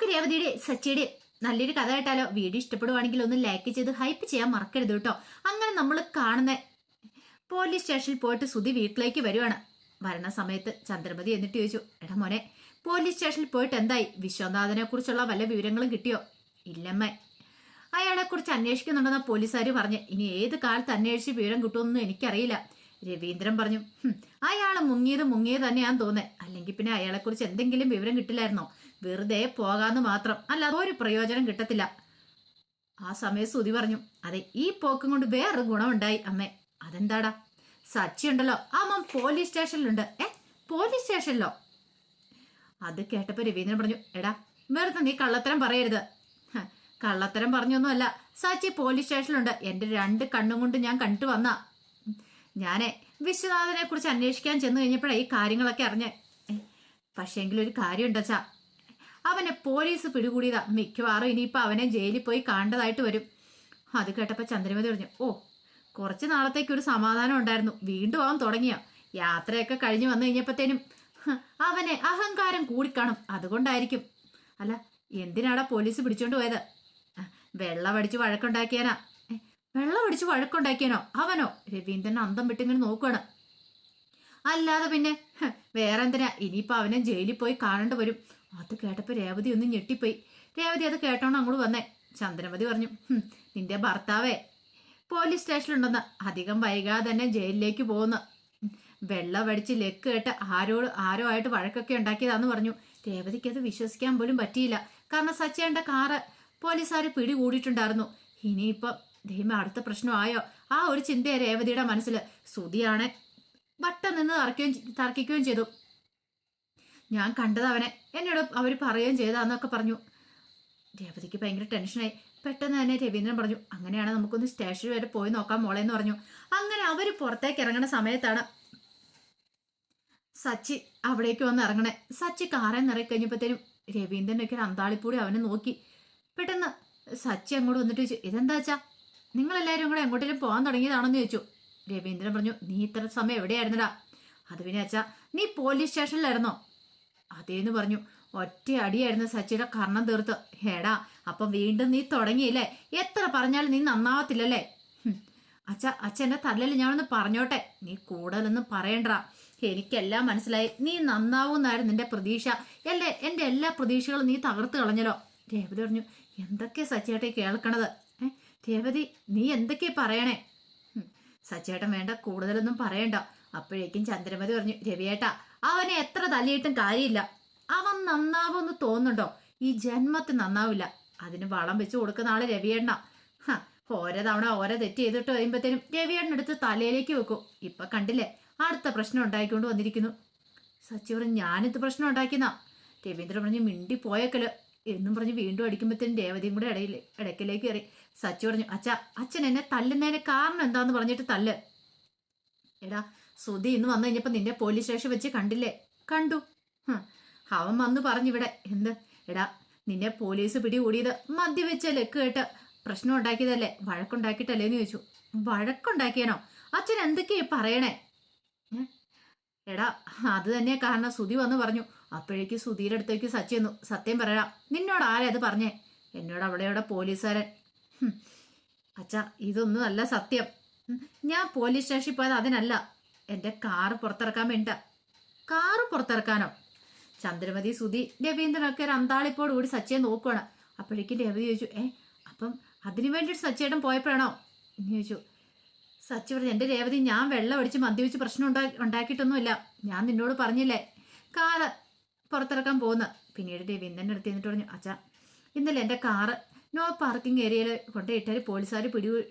നമുക്ക് രേവതിയുടെ സച്ചിയുടെ നല്ലൊരു കഥ കേട്ടാലോ? വീഡിയോ ഇഷ്ടപ്പെടുവാണെങ്കിൽ ഒന്ന് ലൈക്ക് ചെയ്ത് ഹൈപ്പ് ചെയ്യാൻ മറക്കരുത് കേട്ടോ. അങ്ങനെ നമ്മൾ കാണുന്ന പോലീസ് സ്റ്റേഷനിൽ പോയിട്ട് സുധി വീട്ടിലേക്ക് വരുവാണ്. വരണ സമയത്ത് ചന്ദ്രമതി എന്നിട്ട് ചോദിച്ചു, എടാ മോനെ, പോലീസ് സ്റ്റേഷനിൽ പോയിട്ട് എന്തായി? വിശ്വനാഥനെ കുറിച്ചുള്ള വല്ല വിവരങ്ങളും കിട്ടിയോ? ഇല്ലമ്മ, അയാളെ കുറിച്ച് അന്വേഷിക്കുന്നുണ്ടെന്ന പോലീസുകാർ പറഞ്ഞ്. ഇനി ഏത് കാലത്ത് അന്വേഷിച്ച് വിവരം കിട്ടുമെന്നൊന്നും എനിക്കറിയില്ല. രവീന്ദ്രൻ പറഞ്ഞു, അയാളെ മുങ്ങിയത് തന്നെയാന്ന് തോന്നേ. അല്ലെങ്കിൽ പിന്നെ അയാളെക്കുറിച്ച് എന്തെങ്കിലും വിവരം കിട്ടില്ലായിരുന്നോ? വെറുതെ പോകാന്ന് മാത്രം, അല്ലാതെ ഒരു പ്രയോജനം കിട്ടത്തില്ല. ആ സമയത്ത് സുധി പറഞ്ഞു, അതെ, ഈ പോക്കും കൊണ്ട് വേറൊരു ഗുണമുണ്ടായി അമ്മേ. അതെന്താടാ? സച്ചി ഉണ്ടല്ലോ, അവൻ പോലീസ് സ്റ്റേഷനിലുണ്ട്. പോലീസ് സ്റ്റേഷനിലോ? അത് കേട്ടപ്പോ രവീന്ദ്രൻ പറഞ്ഞു, എടാ വെറുതെ നീ കള്ളത്തരം പറയരുത്. കള്ളത്തരം പറഞ്ഞൊന്നുമല്ല, സച്ചി പോലീസ് സ്റ്റേഷനിലുണ്ട്. എന്റെ 2 കണ്ണും കൊണ്ട് ഞാൻ കണ്ടു വന്ന. ഞാനേ വിശ്വനാഥനെ കുറിച്ച് അന്വേഷിക്കാൻ ചെന്ന് കഴിഞ്ഞപ്പോഴേ ഈ കാര്യങ്ങളൊക്കെ അറിഞ്ഞേ. പക്ഷേങ്കിലും ഒരു കാര്യം ഉണ്ടച്ചാ, അവനെ പോലീസ് പിടികൂടിയതാ. മിക്കവാറും ഇനിയിപ്പോ അവനെ ജയിലിൽ പോയി കാണേണ്ടതായിട്ട് വരും. അത് കേട്ടപ്പോ ചന്ദ്രമതി പറഞ്ഞു, ഓ, കുറച്ച് നാളത്തേക്ക് ഒരു സമാധാനം ഉണ്ടായിരുന്നു. വീണ്ടും അവൻ തുടങ്ങിയ യാത്രയൊക്കെ കഴിഞ്ഞ് വന്നു കഴിഞ്ഞപ്പോഴത്തേനും അവനെ അഹങ്കാരം കൂടിക്കാണും. അതുകൊണ്ടായിരിക്കും. അല്ല, എന്തിനാടാ പോലീസ് പിടിച്ചോണ്ട് പോയത്? വെള്ളമടിച്ച് വഴക്കുണ്ടാക്കിയാനാ. വെള്ളമടിച്ച് വഴക്കുണ്ടാക്കിയാനോ? അവനോ? രവീന്ദ്രൻ അന്തം വിട്ടിങ്ങനെ നോക്കുകയാണ്. അല്ലാതെ പിന്നെ വേറെ എന്തിനാ? ഇനിയിപ്പോ അവനെ ജയിലിൽ പോയി കാണേണ്ടി വരും. അത് കേട്ടപ്പോ രേവതി ഒന്ന് ഞെട്ടിപ്പോയി. രേവതി അത് കേട്ടോണ്ട് അങ്ങോട്ട് വന്നേ. ചന്ദ്രമതി പറഞ്ഞു, നിന്റെ ഭർത്താവേ പോലീസ് സ്റ്റേഷനിലുണ്ടെന്ന്. അധികം വൈകാതെ തന്നെ ജയിലിലേക്ക് പോകുന്നു. വെള്ളമടിച്ച് ലെക്ക് കേട്ട് ആരോ ആയിട്ട് വഴക്കൊക്കെ ഉണ്ടാക്കിയതാന്ന് പറഞ്ഞു. രേവതിക്ക് അത് വിശ്വസിക്കാൻ പോലും പറ്റിയില്ല. കാരണം സച്ചേന്റെ കാറ് പോലീസുകാർ പിടികൂടിയിട്ടുണ്ടായിരുന്നു. ഇനിയിപ്പം ദൈവം അടുത്ത പ്രശ്നമായോ? ആ ഒരു ചിന്തയെ രേവതിയുടെ മനസ്സിൽ. സുധിയാണ് വട്ടം നിന്ന് തർക്കിക്കുകയും ചെയ്തു. ഞാൻ കണ്ടത് അവനെ, എന്നോട് അവർ പറയുകയും ചെയ്താന്നൊക്കെ പറഞ്ഞു. രേവതിക്ക് ഭയങ്കര ടെൻഷനായി. പെട്ടെന്ന് തന്നെ രവീന്ദ്രൻ പറഞ്ഞു, അങ്ങനെയാണ് നമുക്കൊന്ന് സ്റ്റേഷനിൽ വരെ പോയി നോക്കാം മോളെ എന്ന് പറഞ്ഞു. അങ്ങനെ അവര് പുറത്തേക്ക് ഇറങ്ങുന്ന സമയത്താണ് സച്ചി അവിടേക്ക് വന്ന് ഇറങ്ങണേ. സച്ചി കാറിൽ നിറയി കഴിഞ്ഞപ്പോഴത്തേനും രവീന്ദ്രനൊക്കെ ഒരു അന്താളിപ്പൂടി അവനെ നോക്കി. പെട്ടെന്ന് സച്ചി അങ്ങോട്ട് വന്നിട്ട് ചോദിച്ചു, ഇതെന്താ വെച്ചാ നിങ്ങളെല്ലാവരും കൂടെ എങ്ങോട്ടേലും പോകാൻ തുടങ്ങിയതാണെന്ന് ചോദിച്ചു. രവീന്ദ്രൻ പറഞ്ഞു, നീ ഇത്ര സമയം എവിടെയായിരുന്നടാ? അത് പിന്നെ അച്ഛാ, നീ പോലീസ് സ്റ്റേഷനിലായിരുന്നോ? അതേന്ന് പറഞ്ഞു. ഒറ്റ അടിയായിരുന്നു സച്ചിയുടെ കർണം തീർത്ത്. ഹേടാ, അപ്പം വീണ്ടും നീ തുടങ്ങിയില്ലേ? എത്ര പറഞ്ഞാലും നീ നന്നാവത്തില്ലല്ലേ? അച്ഛൻ്റെ തല്ലല് ഞാനൊന്ന് പറഞ്ഞോട്ടെ. നീ കൂടുതലൊന്നും പറയണ്ടാ. എനിക്കെല്ലാം മനസ്സിലായി. നീ നന്നാവൂന്നായിരുന്നു നിന്റെ പ്രതീക്ഷ. എന്റെ എല്ലാ പ്രതീക്ഷകളും നീ തകർത്ത് കളഞ്ഞല്ലോ. രേവതി പറഞ്ഞു, എന്തൊക്കെയാ സച്ചിയേട്ടെ കേൾക്കണത്? രേവതി, നീ എന്തൊക്കെയാ പറയണേ? സച്ചേട്ടൻ വേണ്ട, കൂടുതലൊന്നും പറയണ്ട. അപ്പോഴേക്കും ചന്ദ്രമതി പറഞ്ഞു, രവിയേട്ടാ, അവനെ എത്ര തല്ലിയിട്ടും കാര്യമില്ല. അവൻ നന്നാവുമെന്ന് തോന്നുന്നുണ്ടോ? ഈ ജന്മത്തിൽ നന്നാവില്ല. അതിന് വളം വെച്ച് കൊടുക്കുന്ന ആള് രവിയേണ്ണ. ഓരോ തവണ ഓരോ തെറ്റ് ചെയ്തിട്ട് കഴിയുമ്പോഴത്തേനും രവിയേണ്ണടുത്ത് തലയിലേക്ക് വെക്കും. ഇപ്പൊ കണ്ടില്ലേ, അടുത്ത പ്രശ്നം ഉണ്ടായിക്കൊണ്ട് വന്നിരിക്കുന്നു. സച്ചി പറഞ്ഞു, ഞാനിത് പ്രശ്നം ഉണ്ടാക്കിയെന്ന. രവീന്ദ്രൻ പറഞ്ഞു, മിണ്ടി പോയേക്കല് എന്നും പറഞ്ഞ് വീണ്ടും അടിക്കുമ്പോഴത്തേനും രേവതിയും കൂടെ ഇടയ്ക്കിലേക്ക് കയറി. സച്ചി പറഞ്ഞു, അച്ഛൻ എന്നെ തല്ലുന്നതിന് കാരണം എന്താന്ന് പറഞ്ഞിട്ട് തല്ല്. എടാ, സുധി ഇന്ന് വന്നു കഴിഞ്ഞപ്പോ നിന്നെ പോലീസ് സ്റ്റേഷൻ വെച്ച് കണ്ടില്ലേ? കണ്ടു. അവൻ വന്ന് പറഞ്ഞിവിടെ എന്ത്? എടാ, നിന്നെ പോലീസ് പിടികൂടിയത് മദ്യവെച്ച ലെക്ക് കേട്ട് പ്രശ്നം ഉണ്ടാക്കിയതല്ലേ? വഴക്കുണ്ടാക്കിയിട്ടല്ലേന്ന് ചോദിച്ചു. വഴക്കുണ്ടാക്കിയാനോ? അച്ഛൻ എന്തൊക്കെയാ പറയണേ? എടാ, അത് തന്നെ കാരണം. സുധി വന്ന് പറഞ്ഞു. അപ്പോഴേക്ക് സുധിയുടെ അടുത്തേക്ക് സച്ചി വന്നു. സത്യം പറയടാ, നിന്നോട് ആരാ അത് പറഞ്ഞേ? എന്നോട് അവിടെയോടെ പോലീസുകാരൻ. അച്ഛാ, ഇതൊന്നും അല്ല സത്യം. ഞാൻ പോലീസ് സ്റ്റേഷനിൽ പോയത് അതിനല്ല. എൻ്റെ കാറ് പുറത്തിറക്കാൻ വേണ്ട. കാറ് പുറത്തിറക്കാനോ? ചന്ദ്രമതി, സുധി, രവീന്ദ്രനൊക്കെ ഒരു അന്താളിപ്പോട് കൂടി സച്ചിയെ നോക്കുവാണ്. അപ്പോഴേക്കും രവി ചോദിച്ചു, അപ്പം അതിനു വേണ്ടിയിട്ട് സച്ചിയേട്ടൻ പോയപ്പോഴാണോ എന്ന് ചോദിച്ചു. സച്ചി പറഞ്ഞു, എൻ്റെ രേവതി, ഞാൻ വെള്ളം അടിച്ച് മദ്യപിച്ച് പ്രശ്നം ഉണ്ടാക്കിയിട്ടൊന്നുമില്ല. ഞാൻ നിന്നോട് പറഞ്ഞില്ലേ കാറ് പുറത്തിറക്കാൻ പോകുന്ന. പിന്നീട് രവീന്ദ്രൻ്റെ അടുത്ത് എന്നിട്ട് പറഞ്ഞു, അച്ഛാ, ഇന്നലെ എൻ്റെ കാറ് നോ പാർക്കിംഗ് ഏരിയയിൽ കൊണ്ടുപോയിട്ടാൽ പോലീസുകാർ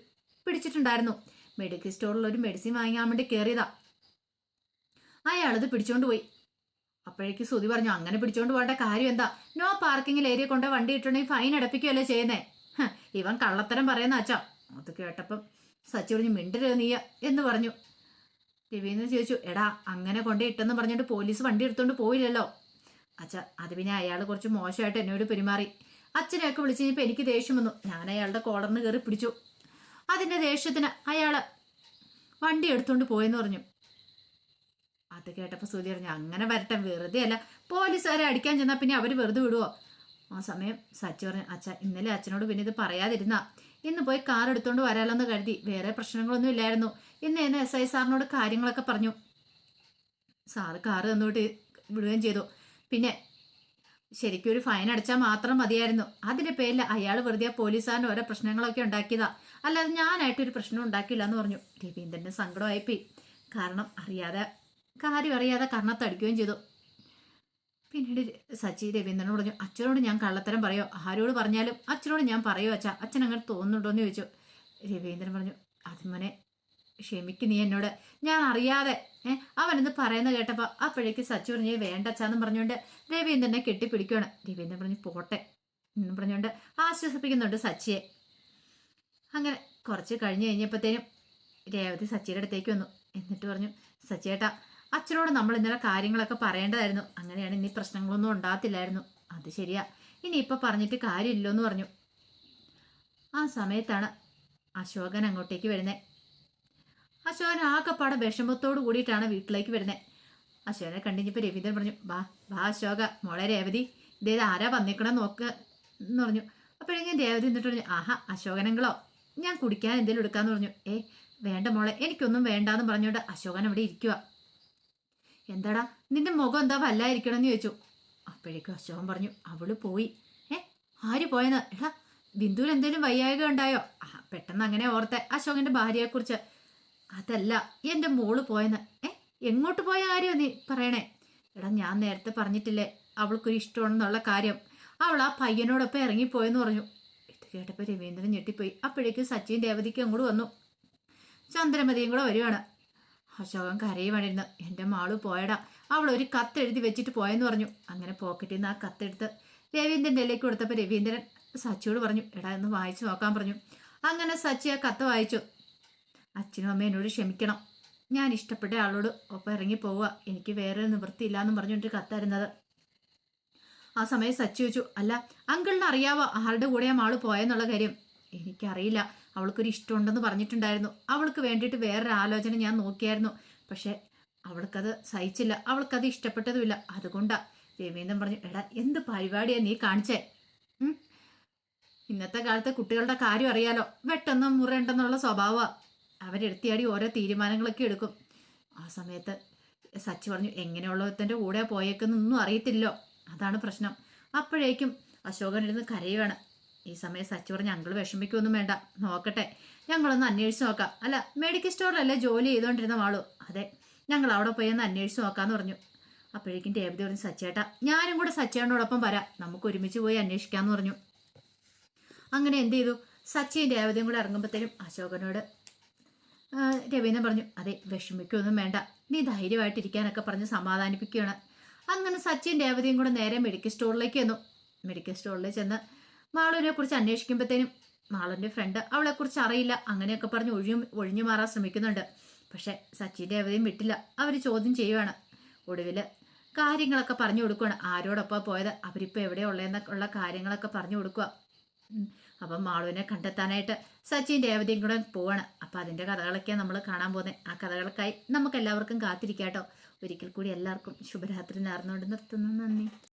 പിടിച്ചിട്ടുണ്ടായിരുന്നു. മെഡിക്കൽ സ്റ്റോറിൽ ഒരു മെഡിസിൻ വാങ്ങാൻ വേണ്ടി കയറിയതാ. അയാളത് പിടിച്ചോണ്ട് പോയി. അപ്പോഴേക്ക് സുധി പറഞ്ഞു, അങ്ങനെ പിടിച്ചോണ്ട് പോകേണ്ട കാര്യം എന്താ? നോ പാർക്കിംഗിൽ ഏരിയ കൊണ്ട് വണ്ടി ഇട്ടുണ്ടെങ്കിൽ ഫൈൻ അടപ്പിക്കുകയല്ലേ ചെയ്യുന്നേ? ഇവൻ കള്ളത്തരം പറയുന്ന അച്ഛാ. അത് കേട്ടപ്പം സച്ചി പറഞ്ഞു, മിണ്ടരുത് നീയ എന്ന് പറഞ്ഞു. രവീന്ദ്രൻ ചോദിച്ചു, എടാ, അങ്ങനെ കൊണ്ടേ ഇട്ടെന്ന് പറഞ്ഞിട്ട് പോലീസ് വണ്ടി എടുത്തോണ്ട് പോയില്ലല്ലോ. അച്ഛാ, അത് പിന്നെ അയാൾ കുറച്ച് മോശമായിട്ട് എന്നോട് പെരുമാറി. അച്ഛനെയൊക്കെ വിളിച്ചു കഴിഞ്ഞപ്പോൾ എനിക്ക് ദേഷ്യം വന്നു. ഞാൻ അയാളുടെ കോളറിന് കയറി പിടിച്ചു. അതിന്റെ ദേഷ്യത്തിന് അയാള് വണ്ടി എടുത്തോണ്ട് പോയെന്ന് പറഞ്ഞു. അത് കേട്ടപ്പോൾ സുധി പറഞ്ഞു, അങ്ങനെ വരട്ടെ, വെറുതെ അല്ല. പോലീസുകാരെ അടിക്കാൻ ചെന്നാൽ പിന്നെ അവർ വെറുതെ വിടുവോ? ആ സമയം സച്ചി പറഞ്ഞു, അച്ഛ ഇന്നലെ അച്ഛനോട് പിന്നെ ഇത് പറയാതിരുന്ന ഇന്ന് പോയി കാർ എടുത്തോണ്ട് വരാലോന്ന് കരുതി, വേറെ പ്രശ്നങ്ങളൊന്നും ഇല്ലായിരുന്നു. ഇന്ന് എന്നെ SI സാറിനോട് കാര്യങ്ങളൊക്കെ പറഞ്ഞു. സാറ് കാറ് തന്നോട്ട് വിടുകയും ചെയ്തു. പിന്നെ ശരിക്കും ഒരു ഫൈൻ അടച്ചാൽ മാത്രം മതിയായിരുന്നു. അതിന്റെ പേരിൽ അയാൾ വെറുതെ പോലീസുകാരൻ്റെ ഓരോ പ്രശ്നങ്ങളൊക്കെ ഉണ്ടാക്കിയതാ, അല്ലാതെ ഞാനായിട്ടൊരു പ്രശ്നം ഉണ്ടാക്കില്ല എന്ന് പറഞ്ഞു. രവീന്ദ്രന്റെ സങ്കടമായിപ്പോയി. കാരണം കാര്യം അറിയാതെ കർണത്തടിക്കുകയും ചെയ്തു. പിന്നീട് സച്ചി രവീന്ദ്രനോട് പറഞ്ഞു, അച്ഛനോട് ഞാൻ കള്ളത്തരം പറയോ? ആരോട് പറഞ്ഞാലും അച്ഛനോട് ഞാൻ പറയോ അച്ഛാ? അച്ഛൻ അങ്ങനെ തോന്നുന്നുണ്ടോ എന്ന് ചോദിച്ചു. രവീന്ദ്രൻ പറഞ്ഞു, അതുമോനെ ക്ഷമിക്ക് നീ എന്നോട്, ഞാൻ അറിയാതെ അവനെന്ന് പറയുന്നത് കേട്ടപ്പോൾ അപ്പോഴേക്ക് സച്ചി പറഞ്ഞു വേണ്ട അച്ഛാന്നും പറഞ്ഞുകൊണ്ട് രവീന്ദ്രനെ കെട്ടിപ്പിടിക്കുകയാണ്. രവീന്ദ്രൻ പറഞ്ഞു പോട്ടെ എന്നും പറഞ്ഞുകൊണ്ട് ആശ്വസിപ്പിക്കുന്നുണ്ട് സച്ചിയെ. അങ്ങനെ കുറച്ച് കഴിഞ്ഞ് കഴിഞ്ഞപ്പോഴത്തേനും രേവതി സച്ചിയുടെ അടുത്തേക്ക് വന്നു. എന്നിട്ട് പറഞ്ഞു, സച്ചിയേട്ടാ അച്ഛനോട് നമ്മൾ ഇന്നലെ കാര്യങ്ങളൊക്കെ പറയേണ്ടതായിരുന്നു. അങ്ങനെയാണ് ഇനി പ്രശ്നങ്ങളൊന്നും ഉണ്ടാകത്തില്ലായിരുന്നു. അത് ശരിയാ, ഇനിയിപ്പോൾ പറഞ്ഞിട്ട് കാര്യമില്ലോ എന്ന് പറഞ്ഞു. ആ സമയത്താണ് അശോകൻ അങ്ങോട്ടേക്ക് വരുന്നത്. അശോകൻ ആകെപ്പാടെ വിഷമത്തോട് കൂടിയിട്ടാണ് വീട്ടിലേക്ക് വരുന്നത്. അശോകനെ കണ്ടിഞ്ഞപ്പോൾ രവീന്ദ്രൻ പറഞ്ഞു, വാ അശോക, മോളെ രേവതി, ഇതേത് ആരാ വന്നിക്കണം നോക്ക് എന്ന് പറഞ്ഞു. അപ്പോഴേക്കും രേവതി എന്നിട്ട് പറഞ്ഞു, ആഹാ അശോകനങ്ങളോ, ഞാൻ കുടിക്കാൻ എന്തെങ്കിലും എടുക്കാന്ന് പറഞ്ഞു. വേണ്ട മോളെ, എനിക്കൊന്നും വേണ്ടാന്ന് പറഞ്ഞുകൊണ്ട് അശോകൻ അവിടെ ഇരിക്കുക. എന്താടാ നിന്റെ മുഖം എന്താ വല്ലായിരിക്കണമെന്ന് ചോദിച്ചു. അപ്പോഴേക്കും അശോകൻ പറഞ്ഞു, അവള് പോയി. ആര് പോയെന്ന്? എടാ ബിന്ദുവിന് എന്തേലും വയ്യായിക ഉണ്ടായോ? പെട്ടെന്ന് അങ്ങനെ ഓർത്തെ അശോകന്റെ ഭാര്യയെക്കുറിച്ച്. അതല്ല, എൻ്റെ മോള് പോയെന്ന്. എങ്ങോട്ട് പോയ കാര്യം നീ പറയണേ? എടാ ഞാൻ നേരത്തെ പറഞ്ഞിട്ടില്ലേ അവൾക്കൊരു ഇഷ്ടമാണെന്നുള്ള കാര്യം. അവൾ ആ പയ്യനോടൊപ്പം ഇറങ്ങിപ്പോയെന്ന് പറഞ്ഞു. ഇത് കേട്ടപ്പോൾ രവീന്ദ്രൻ ഞെട്ടിപ്പോയി. അപ്പോഴേക്കും സച്ചിൻ രേവതിക്ക് അങ്ങോട്ട് വന്നു. ചന്ദ്രമതിയും കൂടെ വരുവാണ്. അശോകൻ കരയുവാണിരുന്നു. എൻ്റെ മാളു പോയടാ, അവൾ ഒരു കത്ത് എഴുതി വെച്ചിട്ട് പോയെന്ന് പറഞ്ഞു. അങ്ങനെ പോക്കറ്റിൽ നിന്ന് ആ കത്തെടുത്ത് രവീന്ദ്രൻ്റെ ഇടയിലേക്ക് കൊടുത്തപ്പോൾ രവീന്ദ്രൻ സച്ചിയോട് പറഞ്ഞു, എടാ എന്ന് വായിച്ചു നോക്കാൻ പറഞ്ഞു. അങ്ങനെ സച്ചി ആ കത്ത് വായിച്ചു. അച്ഛനും അമ്മയും എന്നോട് ക്ഷമിക്കണം, ഞാൻ ഇഷ്ടപ്പെട്ട ആളോട് ഒപ്പം ഇറങ്ങി പോവുക, എനിക്ക് വേറെ നിവൃത്തിയില്ല എന്നും പറഞ്ഞുകൊണ്ട് കത്തായിരുന്നത്. ആ സമയം സച്ചി ചോദിച്ചു, അല്ല അങ്കിളിന് അറിയാവോ ആരുടെ കൂടെയാ മാള് പോയെന്നുള്ള കാര്യം? എനിക്കറിയില്ല, അവൾക്കൊരു ഇഷ്ടമുണ്ടെന്ന് പറഞ്ഞിട്ടുണ്ടായിരുന്നു. അവൾക്ക് വേണ്ടിയിട്ട് വേറൊരു ആലോചന ഞാൻ നോക്കിയായിരുന്നു. പക്ഷെ അവൾക്കത് സഹിച്ചില്ല, അവൾക്കത് ഇഷ്ടപ്പെട്ടതുമില്ല. അതുകൊണ്ടാ. രവീന്ദ്രൻ പറഞ്ഞു, എടാ എന്ത് പരിപാടിയാ നീ കാണിച്ചേ? ഇന്നത്തെ കാലത്തെ കുട്ടികളുടെ കാര്യം അറിയാലോ, വെട്ടെന്നും മുറയുണ്ടെന്നുള്ള സ്വഭാവമാണ്. അവരെടുത്തിയാടി ഓരോ തീരുമാനങ്ങളൊക്കെ എടുക്കും. ആ സമയത്ത് സച്ചി പറഞ്ഞു, എങ്ങനെയുള്ളവരുടെ കൂടെ പോയേക്കുന്നൊന്നും അറിയത്തില്ലോ, അതാണ് പ്രശ്നം. അപ്പോഴേക്കും അശോകൻ ഇരുന്ന് കരയുവാണ്. ഈ സമയം സച്ചി പറഞ്ഞു, ഞങ്ങൾ വിഷമിക്കൊന്നും വേണ്ട, നോക്കട്ടെ, ഞങ്ങളൊന്ന് അന്വേഷിച്ച് നോക്കാം. അല്ല മെഡിക്കൽ സ്റ്റോറിലല്ലേ ജോലി ചെയ്തുകൊണ്ടിരുന്ന ആളു? അതെ, ഞങ്ങൾ അവിടെ പോയി ഒന്ന് അന്വേഷിച്ച് നോക്കാമെന്ന് പറഞ്ഞു. അപ്പോഴേക്കും രേവതി പറഞ്ഞു, സച്ചേട്ടാ ഞാനും കൂടെ സച്ചേട്ടനോടൊപ്പം വരാം, നമുക്ക് ഒരുമിച്ച് പോയി അന്വേഷിക്കാമെന്ന് പറഞ്ഞു. അങ്ങനെ എന്ത് ചെയ്തു, സച്ചിയും രേവതിയും കൂടെ ഇറങ്ങുമ്പോഴത്തേനും അശോകനോട് രവീന്ദ്രൻ പറഞ്ഞു, അതെ വിഷമിക്കൊന്നും വേണ്ട, നീ ധൈര്യമായിട്ടിരിക്കാനൊക്കെ പറഞ്ഞ് സമാധാനിപ്പിക്കുകയാണ്. അങ്ങനെ സച്ചിൻ രേവതിയും കൂടെ നേരെ മെഡിക്കൽ സ്റ്റോറിലേക്ക് വന്നു. മെഡിക്കൽ സ്റ്റോറിൽ ചെന്ന് മാളുവിനെ കുറിച്ച് അന്വേഷിക്കുമ്പോഴത്തേനും മാളുവിൻ്റെ ഫ്രണ്ട് അവളെക്കുറിച്ച് അറിയില്ല അങ്ങനെയൊക്കെ പറഞ്ഞ് ഒഴിഞ്ഞു മാറാൻ ശ്രമിക്കുന്നുണ്ട്. പക്ഷെ സച്ചിൻ രേവതിയും വിട്ടില്ല, അവർ ചോദ്യം ചെയ്യുവാണ്. ഒടുവിൽ കാര്യങ്ങളൊക്കെ പറഞ്ഞു കൊടുക്കുകയാണ്, ആരോടൊപ്പം പോയത്, അവരിപ്പോൾ എവിടെയുള്ളതെന്നൊക്കെ ഉള്ള കാര്യങ്ങളൊക്കെ പറഞ്ഞു കൊടുക്കുക. അപ്പം മാളുവിനെ കണ്ടെത്താനായിട്ട് സച്ചിൻ രേവതിയും കൂടെ പോവാണ്. അപ്പം അതിൻ്റെ കഥകളൊക്കെയാണ് നമ്മൾ കാണാൻ പോകുന്നത്. ആ കഥകൾക്കായി നമുക്ക് എല്ലാവർക്കും കാത്തിരിക്കാം കേട്ടോ. ഒരിക്കൽ കൂടി എല്ലാവർക്കും ശുഭരാത്രി നേർന്നുകൊണ്ട് നിർത്തുന്നു. നന്ദി.